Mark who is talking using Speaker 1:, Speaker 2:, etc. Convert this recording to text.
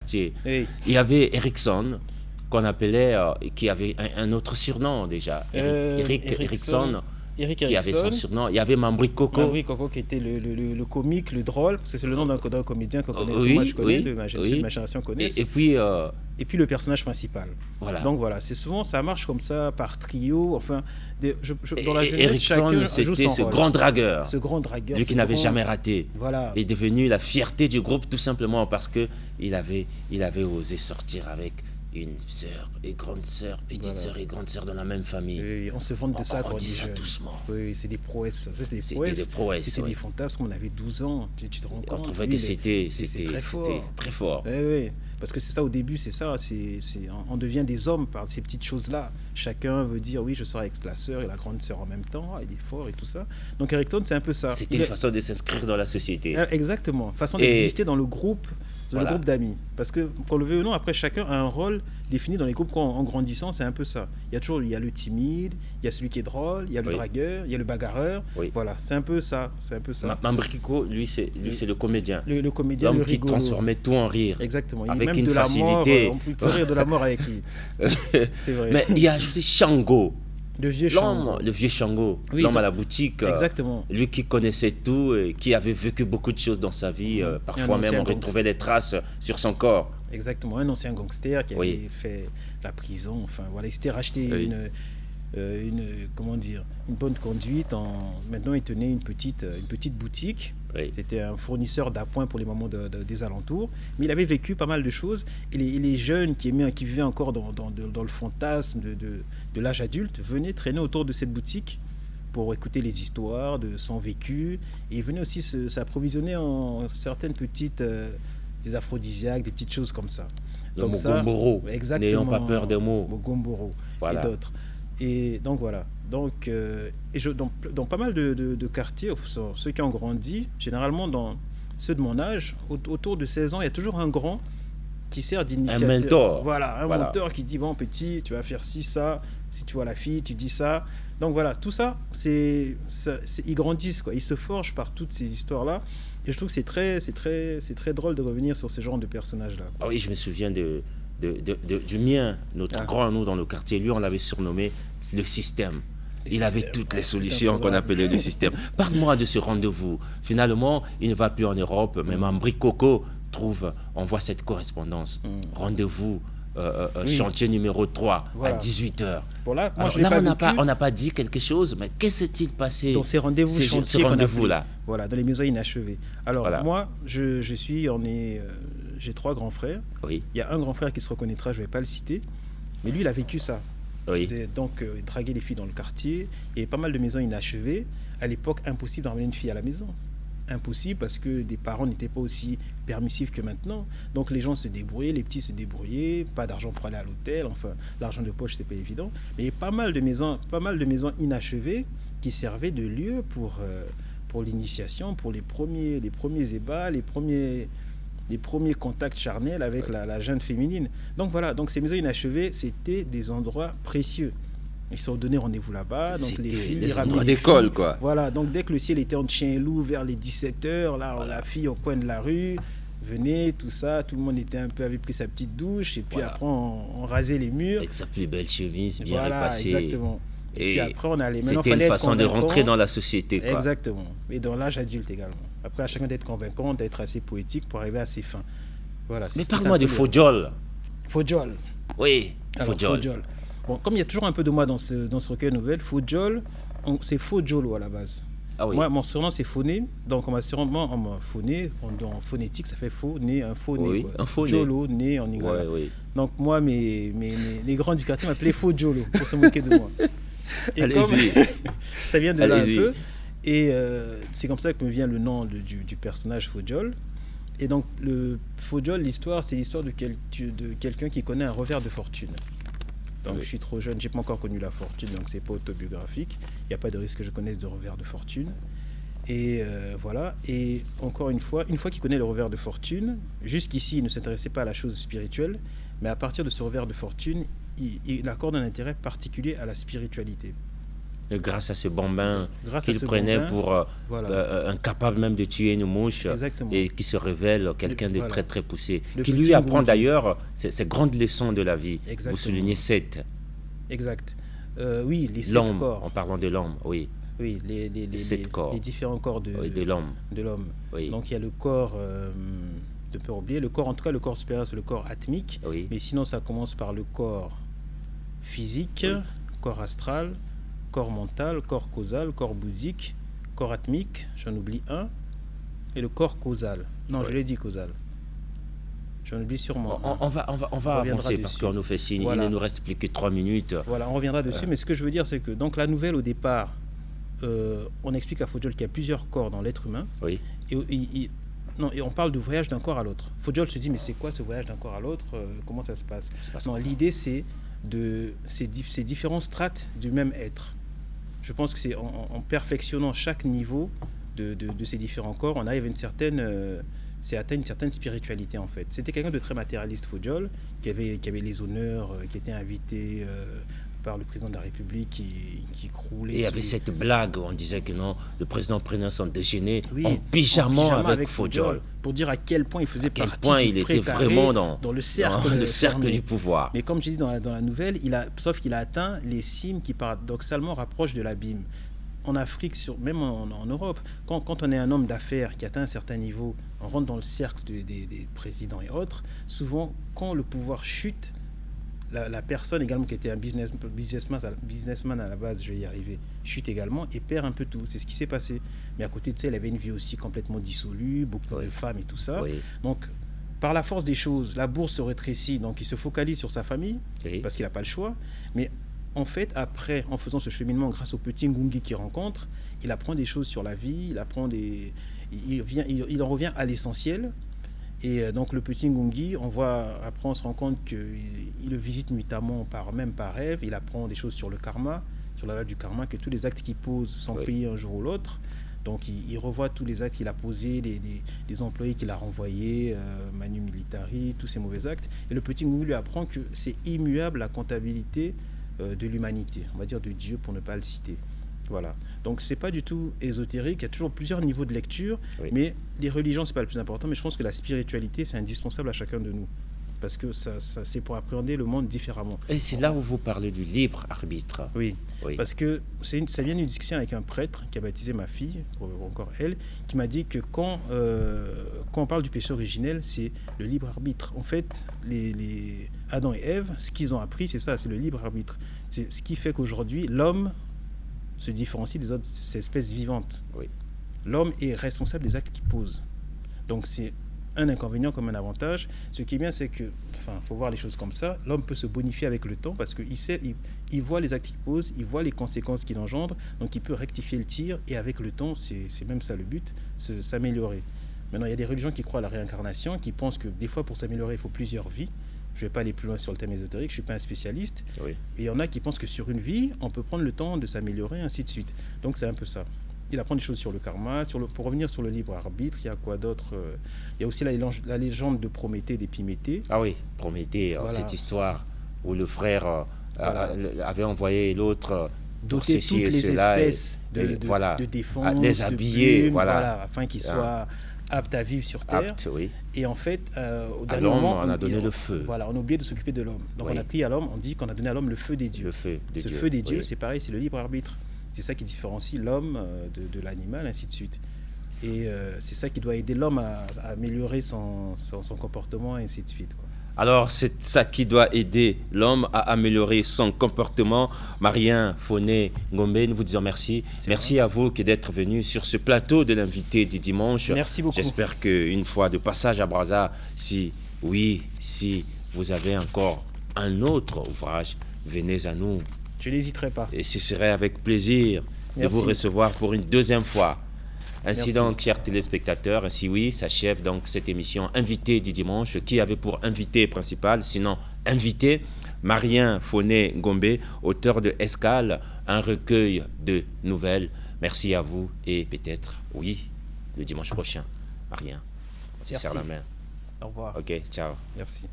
Speaker 1: quartier.
Speaker 2: Oui.
Speaker 1: Il y avait Erickson, qu'on appelait, qui avait un autre surnom déjà. Erickson,
Speaker 2: Eric
Speaker 1: qui avait son
Speaker 2: Erickson.
Speaker 1: surnom. Il y avait Mambri Coco.
Speaker 2: Mambri Coco qui était le comique, le drôle, parce que c'est le nom d'un comédien qu'on connaît, que
Speaker 1: Oui,
Speaker 2: moi je connais,
Speaker 1: oui,
Speaker 2: de ma
Speaker 1: oui.
Speaker 2: génération connaît.
Speaker 1: Et puis,
Speaker 2: Et puis le personnage principal.
Speaker 1: voilà.
Speaker 2: Donc voilà, c'est souvent, ça marche comme ça, par trio, enfin, dans la jeunesse,
Speaker 1: Erickson,
Speaker 2: chacun joue
Speaker 1: c'était
Speaker 2: son
Speaker 1: ce
Speaker 2: rôle.
Speaker 1: grand dragueur.
Speaker 2: Ce grand dragueur.
Speaker 1: Lui qui n'avait jamais raté.
Speaker 2: Voilà.
Speaker 1: Est devenu la fierté du groupe tout simplement parce qu'il avait osé sortir avec une sœur et grande sœur, petite
Speaker 2: Voilà.
Speaker 1: sœur et grande sœur dans la même famille.
Speaker 2: Et on se vante de ça
Speaker 1: On
Speaker 2: quand
Speaker 1: dit
Speaker 2: on est
Speaker 1: ça
Speaker 2: jeune.
Speaker 1: doucement.
Speaker 2: Oui, c'est des prouesses. Ça, c'était des
Speaker 1: C'était
Speaker 2: prouesses.
Speaker 1: des prouesses,
Speaker 2: C'était
Speaker 1: ouais.
Speaker 2: des fantasmes. On avait 12 ans. Tu te rends
Speaker 1: On
Speaker 2: compte.
Speaker 1: trouvait
Speaker 2: Lui,
Speaker 1: que c'était
Speaker 2: très fort.
Speaker 1: très fort.
Speaker 2: Oui, oui. Parce que c'est ça au début, c'est ça. On devient des hommes par ces petites choses-là. Chacun veut dire oui, je sors avec la sœur et la grande sœur en même temps. Ah, il est fort et tout ça. Donc Erickson, c'est un peu ça.
Speaker 1: C'était une façon de s'inscrire dans la société.
Speaker 2: Exactement. Façon d'exister dans le groupe.
Speaker 1: Voilà.
Speaker 2: Le groupe d'amis. Parce que, qu'on le veuille ou non, après, chacun a un rôle défini dans les groupes. En grandissant, c'est un peu ça. Il y a le timide, il y a celui qui est drôle, il y a le dragueur, il y a le bagarreur.
Speaker 1: Oui.
Speaker 2: Voilà, c'est un peu ça.
Speaker 1: Mambri Coco, lui, c'est le comédien.
Speaker 2: Le comédien,
Speaker 1: l'homme
Speaker 2: le
Speaker 1: qui
Speaker 2: rigolo.
Speaker 1: transformait tout en rire.
Speaker 2: Exactement.
Speaker 1: Avec
Speaker 2: même
Speaker 1: une
Speaker 2: de
Speaker 1: facilité.
Speaker 2: La mort, on peut rire de la mort avec lui. C'est vrai.
Speaker 1: Mais il y a aussi Shango.
Speaker 2: Le vieux Shango.
Speaker 1: Le vieux Shango,
Speaker 2: Oui,
Speaker 1: l'homme à la boutique.
Speaker 2: Exactement.
Speaker 1: Lui qui connaissait tout et qui avait vécu beaucoup de choses dans sa vie. Parfois même, on retrouvait les traces sur son corps.
Speaker 2: Exactement. Un ancien gangster qui avait fait la prison. Enfin, voilà, il s'était racheté une bonne conduite. Maintenant, il tenait une petite boutique.
Speaker 1: Oui.
Speaker 2: C'était un fournisseur d'appoint pour les moments des alentours. Mais il avait vécu pas mal de choses. Et les jeunes qui vivaient encore dans le fantasme de l'âge adulte venaient traîner autour de cette boutique pour écouter les histoires de son vécu. Et ils venaient aussi s'approvisionner en certaines petites... des aphrodisiaques, des petites choses comme ça.
Speaker 1: Le Mogomboro, n'ayant pas peur des mots.
Speaker 2: Mogomboro
Speaker 1: voilà.
Speaker 2: Et d'autres. Et donc voilà. Donc, dans pas mal de quartiers, ceux qui ont grandi, généralement dans ceux de mon âge, autour de 16 ans, il y a toujours un grand qui sert d'initiateur.
Speaker 1: Un mentor.
Speaker 2: Voilà, mentor qui dit, bon petit, tu vas faire ci, ça, si tu vois la fille, tu dis ça. Donc voilà, tout ça, ils grandissent, quoi. Ils se forgent par toutes ces histoires-là. Et je trouve que c'est très drôle de revenir sur ce genre de personnages-là.
Speaker 1: Ah oui, je me souviens du mien, notre grand, nous, dans le quartier. Lui, on l'avait surnommé le système. Il avait toutes les solutions qu'on appelait le système. Parle-moi de ce rendez-vous. Finalement, il ne va plus en Europe, mais Mambri Coco on voit cette correspondance. Rendez-vous, chantier numéro 3,
Speaker 2: voilà.
Speaker 1: à 18h.
Speaker 2: Bon là, moi,
Speaker 1: on n'a pas dit quelque chose, mais qu'est-ce qui s'est passé
Speaker 2: dans ces rendez-vous chantiers
Speaker 1: là?
Speaker 2: Voilà, dans les maisons inachevées. Alors,
Speaker 1: voilà.
Speaker 2: Moi, j'ai 3 grands frères.
Speaker 1: Oui.
Speaker 2: Il y a un grand frère qui se reconnaîtra, je ne vais pas le citer, mais lui, il a vécu ça.
Speaker 1: Oui.
Speaker 2: Donc, il draguait les filles dans le quartier, et pas mal de maisons inachevées. À l'époque, impossible d'emmener une fille à la maison. Impossible parce que des parents n'étaient pas aussi permissifs que maintenant. Donc les gens se débrouillaient, les petits se débrouillaient, pas d'argent pour aller à l'hôtel, enfin l'argent de poche c'était pas évident. Mais il y a pas mal de maisons inachevées qui servaient de lieu pour l'initiation, pour les premiers ébats, les premiers contacts charnels avec la jeune féminine. Donc voilà, donc ces maisons inachevées, c'était des endroits précieux. Ils se sont donné rendez-vous là-bas. Donc les filles,
Speaker 1: des endroits d'école, quoi.
Speaker 2: Voilà, donc dès que le ciel était en chien et loup vers les 17h, là, voilà. La fille au coin de la rue venait, tout ça, tout le monde avait pris sa petite douche, et puis après on rasait les murs.
Speaker 1: Avec sa plus belle chemise bien repassée.
Speaker 2: Exactement. Et puis après on allait.
Speaker 1: C'était une façon de rentrer dans la société, quoi.
Speaker 2: Exactement. Et dans l'âge adulte également. Après, à chacun d'être convaincant, d'être assez poétique pour arriver à ses fins. Voilà.
Speaker 1: Mais parle-moi de Fojol.
Speaker 2: Fojol.
Speaker 1: Oui, Fojol.
Speaker 2: Bon, comme il y a toujours un peu de moi dans ce recueil de nouvelles, Fojol, c'est Fojolo à la base.
Speaker 1: Ah oui.
Speaker 2: Moi, mon surnom, c'est Phoné. Donc, on m'a phoné. En phonétique, ça fait faux, né, un faux né.
Speaker 1: Oui, un faux né.
Speaker 2: Jolo, né en Ingala.
Speaker 1: Oui.
Speaker 2: Donc, moi, les grands du quartier m'appelaient Fojolo pour se moquer de moi. Et
Speaker 1: allez-y.
Speaker 2: Ça vient de là un peu. Et c'est comme ça que me vient le nom du personnage Fojol. Et donc, le Fojol, c'est l'histoire de quelqu'un qui connaît un revers de fortune. Donc, je suis trop jeune, j'ai pas encore connu la fortune, donc c'est pas autobiographique. Il n'y a pas de risque que je connaisse de revers de fortune. Et voilà. Et encore une fois qu'il connaît le revers de fortune, jusqu'ici, il ne s'intéressait pas à la chose spirituelle, mais à partir de ce revers de fortune, il accorde un intérêt particulier à la spiritualité.
Speaker 1: Grâce à ce bambin
Speaker 2: Grâce à
Speaker 1: qu'il
Speaker 2: ce
Speaker 1: prenait
Speaker 2: bambin,
Speaker 1: pour
Speaker 2: voilà.
Speaker 1: incapable même de tuer une mouche,
Speaker 2: Exactement.
Speaker 1: et qui se révèle quelqu'un de
Speaker 2: Voilà.
Speaker 1: très très poussé,
Speaker 2: Le
Speaker 1: qui
Speaker 2: petit
Speaker 1: lui apprend
Speaker 2: Ngoundi.
Speaker 1: d'ailleurs ces grandes leçons de la vie.
Speaker 2: Exactement.
Speaker 1: Vous soulignez 7.
Speaker 2: Exact. Oui, les 7
Speaker 1: L'homme,
Speaker 2: corps.
Speaker 1: en parlant de l'homme, oui.
Speaker 2: Oui, les
Speaker 1: 7 corps.
Speaker 2: les différents corps
Speaker 1: Oui, de l'homme.
Speaker 2: de l'homme.
Speaker 1: Oui.
Speaker 2: Donc il y a le corps, je peux oublier, le corps, en tout cas le corps supérieur, c'est le corps atmique.
Speaker 1: Oui.
Speaker 2: Mais sinon, ça commence par le corps physique,
Speaker 1: Oui.
Speaker 2: corps astral, corps mental, corps causal, corps bouddhique, corps atmique, j'en oublie un, et le corps causal. Non,
Speaker 1: Oui.
Speaker 2: je l'ai dit causal. J'en oublie sûrement un.
Speaker 1: On va
Speaker 2: reviendra
Speaker 1: avancer parce
Speaker 2: dessus.
Speaker 1: qu'on nous fait signe.
Speaker 2: Voilà.
Speaker 1: Il ne nous reste plus que 3 minutes.
Speaker 2: Voilà, on reviendra dessus, mais ce que je veux dire, c'est que donc la nouvelle, au départ, on explique à Fodjol qu'il y a plusieurs corps dans l'être humain.
Speaker 1: Oui.
Speaker 2: Et on parle du voyage d'un corps à l'autre. Fodjol se dit, mais c'est quoi ce voyage d'un corps à l'autre? Comment ça se passe? Non, l'idée, c'est ces différents strates du même être. Je pense que c'est en perfectionnant chaque niveau de ces différents corps, on arrive à une certaine... c'est atteint une certaine spiritualité en fait. C'était quelqu'un de très matérialiste, Fodjol, qui avait les honneurs, qui était invité par le président de la République, qui croulait.
Speaker 1: Et il y avait cette blague où on disait que non, le président prenait son déjeuner
Speaker 2: oui,
Speaker 1: en pyjama avec
Speaker 2: Fodjol,
Speaker 1: Fodjol.
Speaker 2: pour dire à quel point il faisait
Speaker 1: Quel
Speaker 2: partie
Speaker 1: point
Speaker 2: du
Speaker 1: il était
Speaker 2: précaré
Speaker 1: vraiment
Speaker 2: dans le cercle,
Speaker 1: le cercle
Speaker 2: fermé.
Speaker 1: du pouvoir.
Speaker 2: Mais comme j'ai dit dans la nouvelle, sauf qu'il a atteint les cimes qui paradoxalement rapprochent de l'abîme. En Afrique, même en Europe, quand on est un homme d'affaires qui atteint un certain niveau, on rentre dans le cercle des présidents et autres, souvent, quand le pouvoir chute, la personne également qui était un businessman à la base, je vais y arriver, chute également et perd un peu tout. C'est ce qui s'est passé. Mais à côté de ça, il avait une vie aussi complètement dissolue, beaucoup de femmes et tout ça.
Speaker 1: Oui.
Speaker 2: Donc, par la force des choses, la bourse se rétrécit, donc il se focalise sur sa famille,
Speaker 1: Oui.
Speaker 2: parce qu'il n'a pas le choix. Mais en fait, après, en faisant ce cheminement grâce au petit Ngoundi qu'il rencontre, il apprend des choses sur la vie, il en revient à l'essentiel. Et donc le petit Ngoundi, après on se rend compte qu'il le visite nuitamment même par rêve, il apprend des choses sur le karma, sur la loi du karma, que tous les actes qu'il pose sont payés un jour ou l'autre. Donc il revoit tous les actes qu'il a posés, des employés qu'il a renvoyés, Manu Militari, tous ces mauvais actes. Et le petit Ngoundi lui apprend que c'est immuable la comptabilité de l'humanité, on va dire de Dieu pour ne pas le citer. Voilà. Donc c'est pas du tout ésotérique, il y a toujours plusieurs niveaux de lecture, mais les religions c'est pas le plus important, mais je pense que la spiritualité c'est indispensable à chacun de nous. Parce que ça c'est pour appréhender le monde différemment.
Speaker 1: Et c'est là où vous parlez du libre arbitre.
Speaker 2: Oui. Parce que ça vient d'une discussion avec un prêtre qui a baptisé ma fille, encore elle, qui m'a dit que quand on parle du péché originel, c'est le libre arbitre. En fait, les Adam et Ève, ce qu'ils ont appris, c'est ça, c'est le libre arbitre. C'est ce qui fait qu'aujourd'hui, l'homme se différencie des autres espèces vivantes.
Speaker 1: Oui.
Speaker 2: L'homme est responsable des actes qu'il pose. Donc c'est un inconvénient comme un avantage. Ce qui est bien, c'est que, faut voir les choses comme ça, l'homme peut se bonifier avec le temps parce qu'il voit les actes qu'il pose, il voit les conséquences qu'il engendre, donc il peut rectifier le tir et avec le temps, c'est même ça le but, s'améliorer. Maintenant, il y a des religions qui croient à la réincarnation, qui pensent que des fois, pour s'améliorer, il faut plusieurs vies. Je ne vais pas aller plus loin sur le thème ésotérique, je ne suis pas un spécialiste.
Speaker 1: Oui.
Speaker 2: Et il y en a qui pensent que sur une vie, on peut prendre le temps de s'améliorer, ainsi de suite. Donc c'est un peu ça. Il apprend des choses sur le karma, pour revenir sur le libre arbitre, il y a quoi d'autre? Il y a aussi la légende de Prométhée et d'Épiméthée.
Speaker 1: Ah oui, Prométhée,
Speaker 2: voilà.
Speaker 1: Cette histoire où le frère avait envoyé l'autre
Speaker 2: doter toutes les espèces de défense,
Speaker 1: les habiller,
Speaker 2: de plumes, afin qu'ils soient aptes à vivre sur Terre.
Speaker 1: Oui.
Speaker 2: Et en fait, au
Speaker 1: à
Speaker 2: dernier
Speaker 1: l'homme,
Speaker 2: moment,
Speaker 1: on a donné le feu.
Speaker 2: Voilà, on a oublié de s'occuper de l'homme. Donc on a pris à l'homme, on dit qu'on a donné à l'homme le feu des dieux.
Speaker 1: Le feu des dieux.
Speaker 2: Ce feu des dieux, c'est pareil, c'est le libre arbitre. C'est ça qui différencie l'homme de l'animal, ainsi de suite. Et c'est ça qui doit aider l'homme à améliorer son comportement, ainsi de suite, quoi.
Speaker 1: Alors, c'est ça qui doit aider l'homme à améliorer son comportement. Marien Foné Ngombe, nous vous disons merci. Merci à vous d'être venu sur ce plateau de l'invité du dimanche.
Speaker 2: Merci beaucoup.
Speaker 1: J'espère qu'une fois de passage à Brazza, si vous avez encore un autre ouvrage, venez à nous.
Speaker 2: Je n'hésiterai pas.
Speaker 1: Et ce serait avec plaisir de vous recevoir pour une deuxième fois. Ainsi donc, chers téléspectateurs, s'achève donc cette émission Invité du dimanche, qui avait pour invité principal, sinon invité, Marien Foné Ngombe, auteur de Escale, un recueil de nouvelles. Merci à vous et peut-être, le dimanche prochain. Marien, on se serre la main.
Speaker 2: Au revoir.
Speaker 1: Ok, ciao.
Speaker 2: Merci.